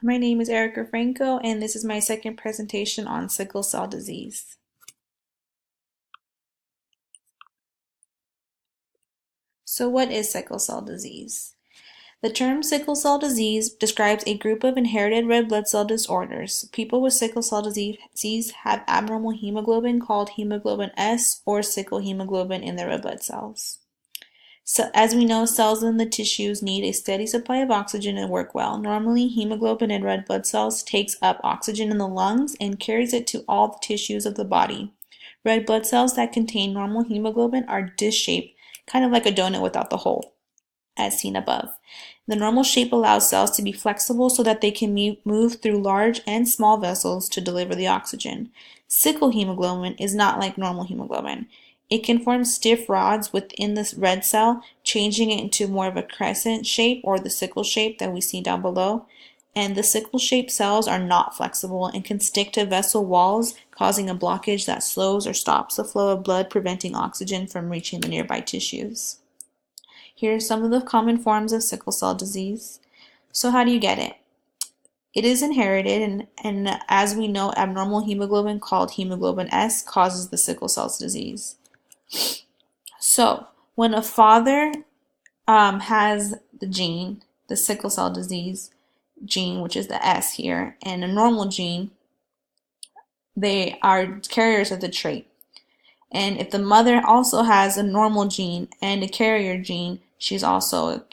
My name is Erica Franco, and this is my second presentation on sickle cell disease. So what is sickle cell disease? The term sickle cell disease describes a group of inherited red blood cell disorders. People with sickle cell disease have abnormal hemoglobin called hemoglobin S or sickle hemoglobin in their red blood cells. So, as we know, cells in the tissues need a steady supply of oxygen to work well. Normally, hemoglobin in red blood cells takes up oxygen in the lungs and carries it to all the tissues of the body. Red blood cells that contain normal hemoglobin are disc-shaped, kind of like a donut without the hole, as seen above. The normal shape allows cells to be flexible so that they can move through large and small vessels to deliver the oxygen. Sickle hemoglobin is not like normal hemoglobin. It can form stiff rods within the red cell, changing it into more of a crescent shape or the sickle shape that we see down below. And the sickle-shaped cells are not flexible and can stick to vessel walls, causing a blockage that slows or stops the flow of blood, preventing oxygen from reaching the nearby tissues. Here are some of the common forms of sickle cell disease. So how do you get it? It is inherited, and as we know, abnormal hemoglobin called hemoglobin S causes the sickle cell disease. So when a father has the gene, the sickle cell disease gene, which is the S here, and a normal gene, they are carriers of the trait. And if the mother also has a normal gene and a carrier gene, she's also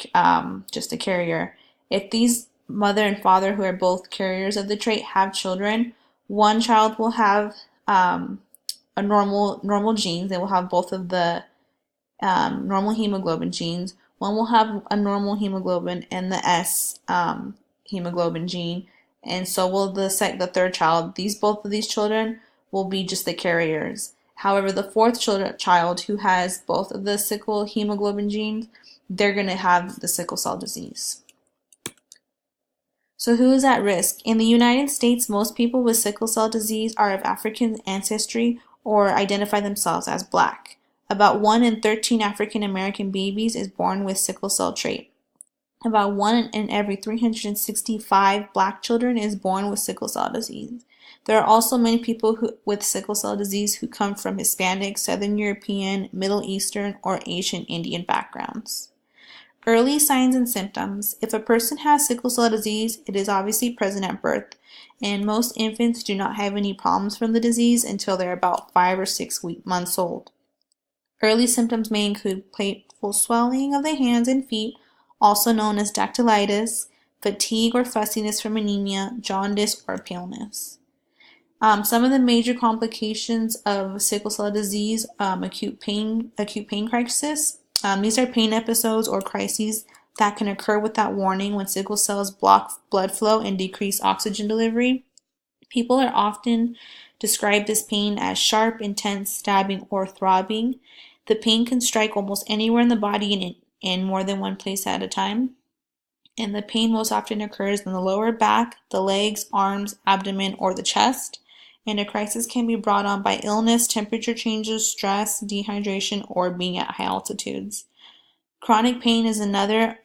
just a carrier. If these mother and father, who are both carriers of the trait, have children, one child will have a normal genes. They will have both of the normal hemoglobin genes. One will have a normal hemoglobin and the S hemoglobin gene, and so will the third child. Both of these children will be just the carriers. However, the fourth child who has both of the sickle hemoglobin genes, they're going to have the sickle cell disease. So who is at risk? In the United States, most people with sickle cell disease are of African ancestry or identify themselves as Black. About 1 in 13 African American babies is born with sickle cell trait. About 1 in every 365 Black children is born with sickle cell disease. There are also many people with sickle cell disease who come from Hispanic, Southern European, Middle Eastern, or Asian Indian backgrounds. Early signs and symptoms. If a person has sickle cell disease, it is obviously present at birth, and most infants do not have any problems from the disease until they're about 5 or 6 months old. Early symptoms may include painful swelling of the hands and feet, also known as dactylitis, fatigue or fussiness from anemia, jaundice, or paleness. Some of the major complications of sickle cell disease, acute pain crisis. These are pain episodes or crises that can occur without warning when sickle cells block blood flow and decrease oxygen delivery. People are often describe this pain as sharp, intense, stabbing, or throbbing. The pain can strike almost anywhere in the body and in more than one place at a time. And the pain most often occurs in the lower back, the legs, arms, abdomen, or the chest. And a crisis can be brought on by illness, temperature changes, stress, dehydration, or being at high altitudes. Chronic pain is another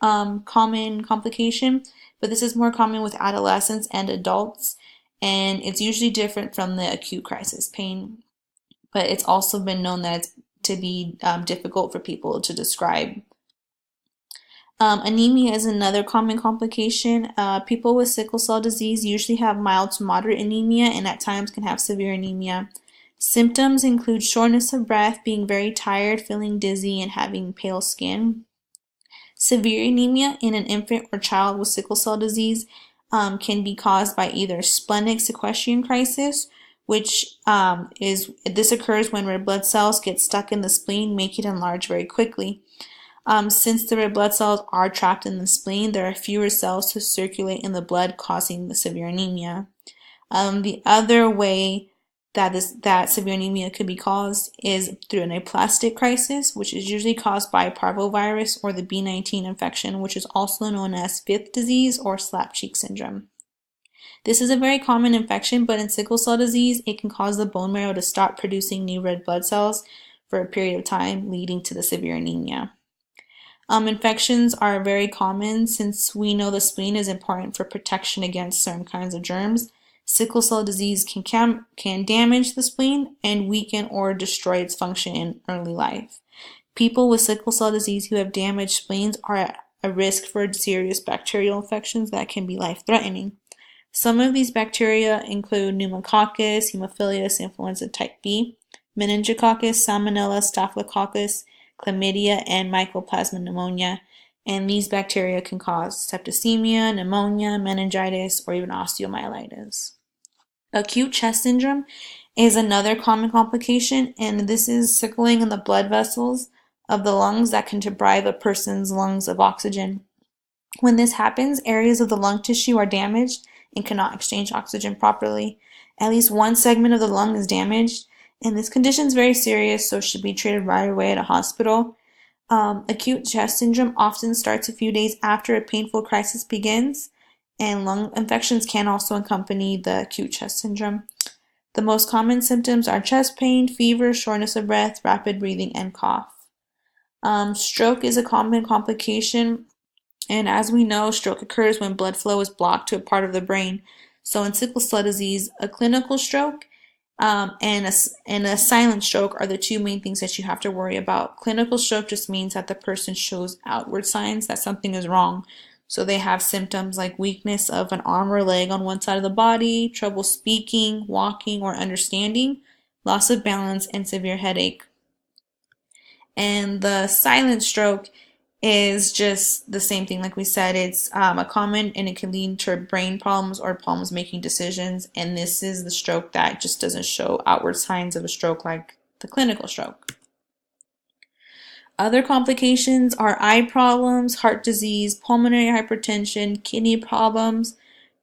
common complication, but this is more common with adolescents and adults, and it's usually different from the acute crisis pain, but it's also been known that it's to be difficult for people to describe. Anemia is another common complication. People with sickle cell disease usually have mild to moderate anemia and at times can have severe anemia. Symptoms include shortness of breath, being very tired, feeling dizzy, and having pale skin. Severe anemia in an infant or child with sickle cell disease can be caused by either splenic sequestration crisis, which this occurs when red blood cells get stuck in the spleen, making it enlarge very quickly. Since the red blood cells are trapped in the spleen, there are fewer cells to circulate in the blood, causing the severe anemia. The other way that severe anemia could be caused is through an aplastic crisis, which is usually caused by parvovirus or the B19 infection, which is also known as fifth disease or slap cheek syndrome. This is a very common infection, but in sickle cell disease, it can cause the bone marrow to stop producing new red blood cells for a period of time, leading to the severe anemia. Infections are very common since we know the spleen is important for protection against certain kinds of germs. Sickle cell disease can damage the spleen and weaken or destroy its function in early life. People with sickle cell disease who have damaged spleens are at a risk for serious bacterial infections that can be life-threatening. Some of these bacteria include pneumococcus, Haemophilus, influenza type B, meningococcus, salmonella, staphylococcus, chlamydia, and mycoplasma pneumonia. And these bacteria can cause septicemia, pneumonia, meningitis, or even osteomyelitis. Acute chest syndrome is another common complication, and this is sickling in the blood vessels of the lungs that can deprive a person's lungs of oxygen. When this happens, areas of the lung tissue are damaged and cannot exchange oxygen properly. At least one segment of the lung is damaged, and this condition is very serious, so should be treated right away at a hospital. Acute chest syndrome often starts a few days after a painful crisis begins, and lung infections can also accompany the acute chest syndrome. The most common symptoms are chest pain, fever, shortness of breath, rapid breathing, and cough. Stroke is a common complication, and as we know, stroke occurs when blood flow is blocked to a part of the brain. So in sickle cell disease, a clinical stroke and a silent stroke are the two main things that you have to worry about. Clinical stroke just means that the person shows outward signs that something is wrong. So they have symptoms like weakness of an arm or leg on one side of the body, trouble speaking, walking, or understanding, loss of balance, and severe headache. And the silent stroke is just the same thing. Like we said, it's a common and it can lead to brain problems or problems making decisions. And this is the stroke that just doesn't show outward signs of a stroke like the clinical stroke. Other complications are eye problems, heart disease, pulmonary hypertension, kidney problems,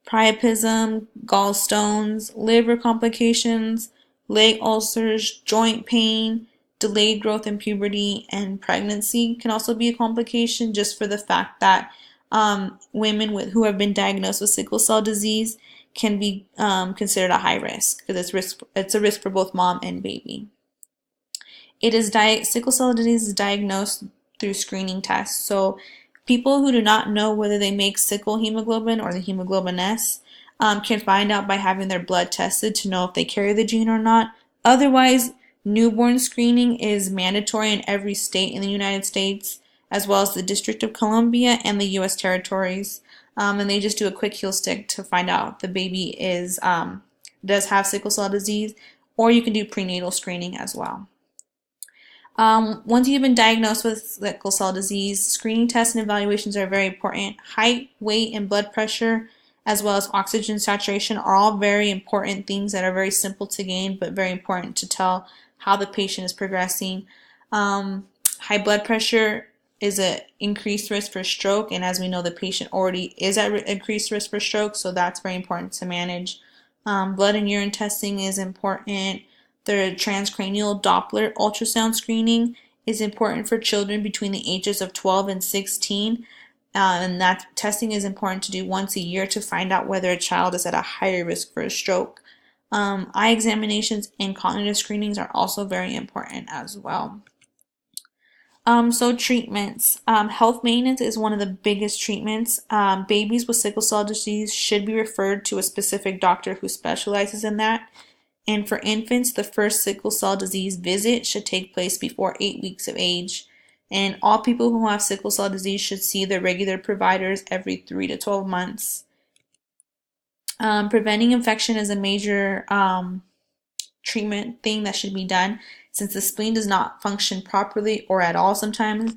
priapism, gallstones, liver complications, leg ulcers, joint pain, delayed growth in puberty, and pregnancy can also be a complication just for the fact that women who have been diagnosed with sickle cell disease can be considered a high risk because it's a risk for both mom and baby. Sickle cell disease is diagnosed through screening tests. So people who do not know whether they make sickle hemoglobin or the hemoglobin S can find out by having their blood tested to know if they carry the gene or not. Otherwise, newborn screening is mandatory in every state in the United States, as well as the District of Columbia and the U.S. territories. And they just do a quick heel stick to find out if the baby does have sickle cell disease, or you can do prenatal screening as well. Once you've been diagnosed with sickle cell disease, screening tests and evaluations are very important. Height, weight, and blood pressure, as well as oxygen saturation, are all very important things that are very simple to gain, but very important to tell how the patient is progressing. High blood pressure is an increased risk for stroke, and as we know, the patient already is at increased risk for stroke, so that's very important to manage. Blood and urine testing is important. The transcranial Doppler ultrasound screening is important for children between the ages of 12 and 16. And that testing is important to do once a year to find out whether a child is at a higher risk for a stroke. Eye examinations and cognitive screenings are also very important as well. So treatments. Health maintenance is one of the biggest treatments. Babies with sickle cell disease should be referred to a specific doctor who specializes in that. And for infants, the first sickle cell disease visit should take place before 8 weeks of age. And all people who have sickle cell disease should see their regular providers every 3 to 12 months. Preventing infection is a major treatment thing that should be done since the spleen does not function properly or at all sometimes.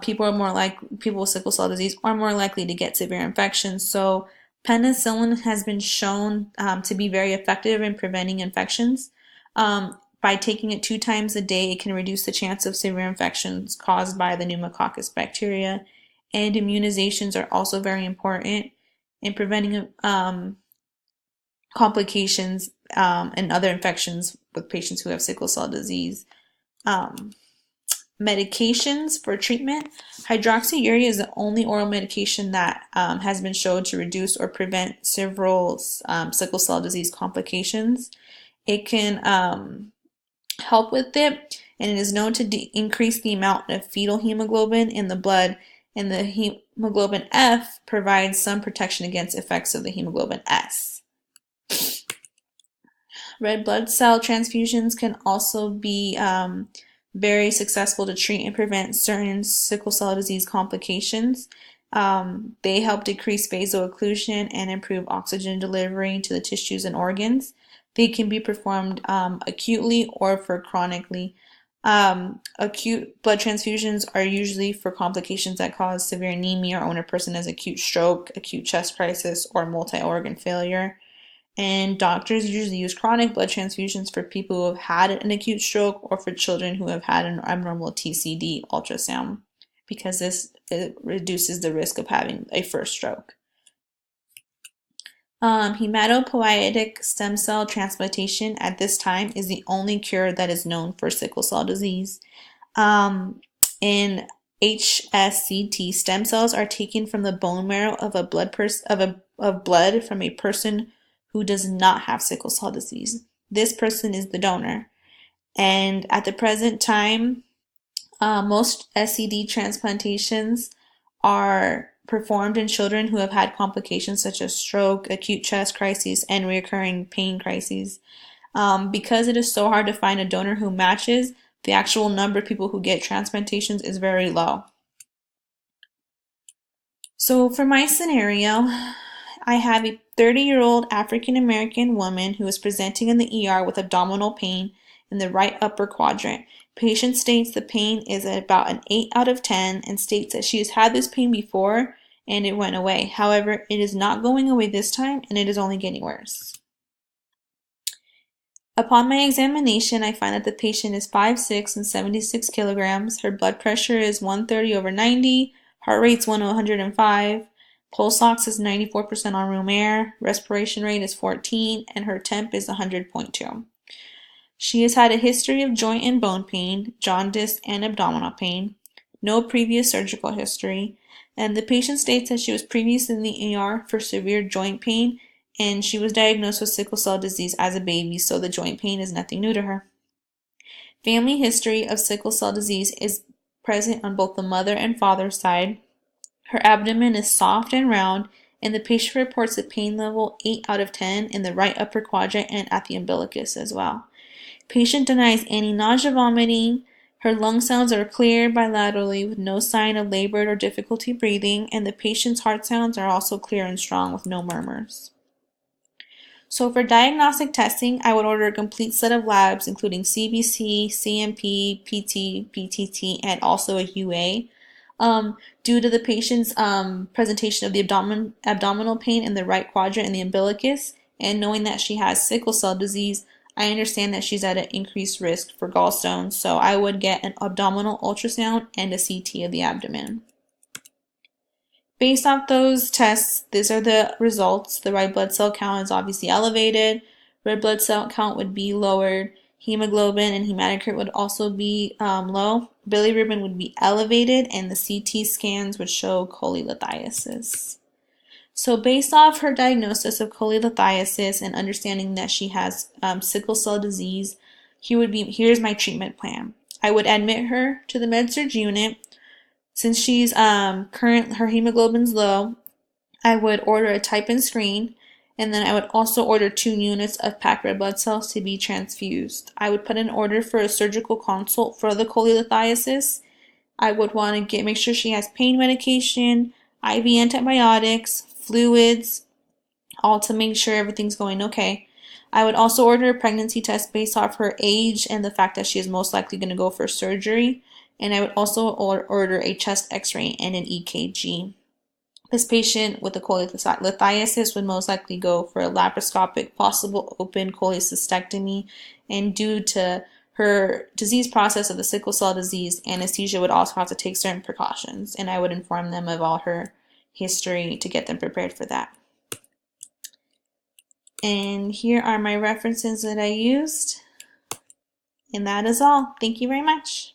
People with sickle cell disease are more likely to get severe infections. So penicillin has been shown to be very effective in preventing infections. By taking it 2 times a day, it can reduce the chance of severe infections caused by the pneumococcus bacteria. And immunizations are also very important in preventing complications and other infections with patients who have sickle cell disease. Medications for treatment. Hydroxyurea is the only oral medication that has been shown to reduce or prevent several sickle cell disease complications. It can help with it and it is known to increase the amount of fetal hemoglobin in the blood, and the hemoglobin F provides some protection against effects of the hemoglobin S. Red blood cell transfusions can also be very successful to treat and prevent certain sickle cell disease complications. They help decrease vaso-occlusion and improve oxygen delivery to the tissues and organs. They can be performed acutely or for chronically. Acute blood transfusions are usually for complications that cause severe anemia or when a person has acute stroke, acute chest crisis, or multi-organ failure. And doctors usually use chronic blood transfusions for people who have had an acute stroke or for children who have had an abnormal TCD ultrasound, because this reduces the risk of having a first stroke. Hematopoietic stem cell transplantation at this time is the only cure that is known for sickle cell disease. In HSCT, stem cells are taken from the bone marrow of blood from a person who does not have sickle cell disease. This person is the donor. And at the present time, most SCD transplantations are performed in children who have had complications such as stroke, acute chest crises, and recurring pain crises. Because it is so hard to find a donor who matches, the actual number of people who get transplantations is very low. So for my scenario, I have a 30-year-old African American woman who is presenting in the ER with abdominal pain in the right upper quadrant. Patient states the pain is at about an 8 out of 10 and states that she has had this pain before and it went away. However, it is not going away this time and it is only getting worse. Upon my examination, I find that the patient is 5'6" and 76 kilograms. Her blood pressure is 130/90, heart rate's 1/105, pulse ox is 94% on room air, respiration rate is 14, and her temp is 100.2. She has had a history of joint and bone pain, jaundice, and abdominal pain, no previous surgical history, and the patient states that she was previously in the ER for severe joint pain, and she was diagnosed with sickle cell disease as a baby, so the joint pain is nothing new to her. Family history of sickle cell disease is present on both the mother and father's side. Her abdomen is soft and round, and the patient reports a pain level 8 out of 10 in the right upper quadrant and at the umbilicus as well. Patient denies any nausea, vomiting. Her lung sounds are clear bilaterally with no sign of labored or difficulty breathing, and the patient's heart sounds are also clear and strong with no murmurs. So for diagnostic testing, I would order a complete set of labs, including CBC, CMP, PT, PTT, and also a UA. Due to the patient's presentation of the abdominal pain in the right quadrant and the umbilicus, and knowing that she has sickle cell disease, I understand that she's at an increased risk for gallstones, so I would get an abdominal ultrasound and a CT of the abdomen. Based off those tests, these are the results. The red blood cell count is obviously elevated. Red blood cell count would be lowered. Hemoglobin and hematocrit would also be low. Bilirubin would be elevated, and the CT scans would show cholelithiasis. So based off her diagnosis of cholelithiasis and understanding that she has sickle cell disease, here's my treatment plan. I would admit her to the med-surg unit. Since she's her hemoglobin's low, I would order a type and screen, and then I would also order 2 units of packed red blood cells to be transfused. I would put an order for a surgical consult for the cholelithiasis. I would want to make sure she has pain medication, IV antibiotics, fluids, all to make sure everything's going okay. I would also order a pregnancy test based off her age and the fact that she is most likely going to go for surgery. And I would also order a chest x-ray and an EKG. This patient with the cholelithiasis would most likely go for a laparoscopic possible open cholecystectomy, and due to her disease process of the sickle cell disease, anesthesia would also have to take certain precautions, and I would inform them of all her history to get them prepared for that. And here are my references that I used, and that is all. Thank you very much.